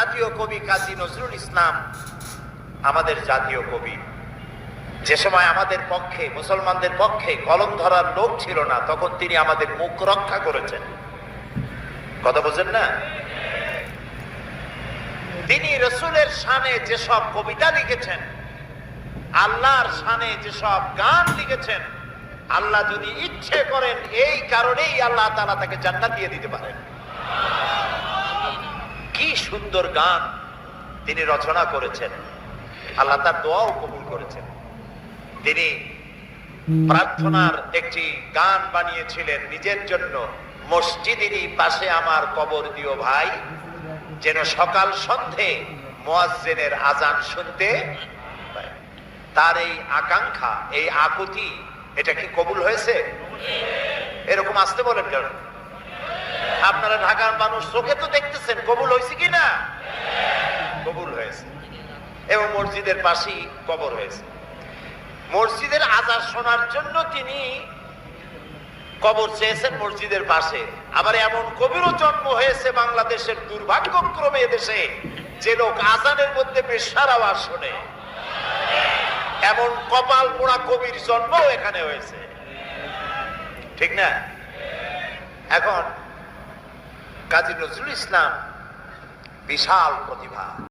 জাতীয় কবি কাজী নজরুল ইসলাম আমাদের জাতীয় কবি। যে সময় আমাদের পক্ষে, মুসলমানদের পক্ষে কলম ধরার লোক ছিল না, তখন তিনি আমাদের মুখ রক্ষা করেছেন। কথা বোঝেন না? তিনি রসুলের শানে যেসব কবিতা লিখেছেন, আল্লাহর শানে যেসব গান লিখেছেন, আল্লাহ যদি ইচ্ছে করেন এই কারণেই আল্লাহ তাআলা তাকে জান্নাত দিয়ে দিতে পারেন। কি সুন্দর গান তিনি রচনা করেছেন, আল্লাহ তার দোয়াও কবুল করেছেন। তিনি প্রার্থনার একটি গান বানিয়েছিলেন নিজের জন্য, মসজিদেরই পাশে আমার কবর দিও ভাই, যেন সকাল সন্ধে মুয়াজ্জিনের আজান শুনতে পাই। তার এই আকাঙ্ক্ষা, এই আকুতি, এটা কি কবুল হয়েছে? এরকম আসতে বলেন কেন? আপনারা ঢাকার মানুষ চোখে তো দেখতেছেন, কবুল হয়েছে কি না? কবুল হয়েছে। এবং মসজিদের পাশেই কবর হয়েছে। মসজিদের আজান শোনার জন্য তিনি কবর চেয়েছেন মসজিদের পাশে। আবার এমন কবিরও জন্ম হয়েছে বাংলাদেশের, দুর্ভাগ্যক্রমে এদেশে, যে লোক আজানের মধ্যে বেশ্যার আওয়াজ শোনে। এমন কপাল পোড়া কবির জন্ম এখানে হয়েছে, ঠিক না? এখন কাজী নজরুল ইসলাম বিশাল প্রতিভা।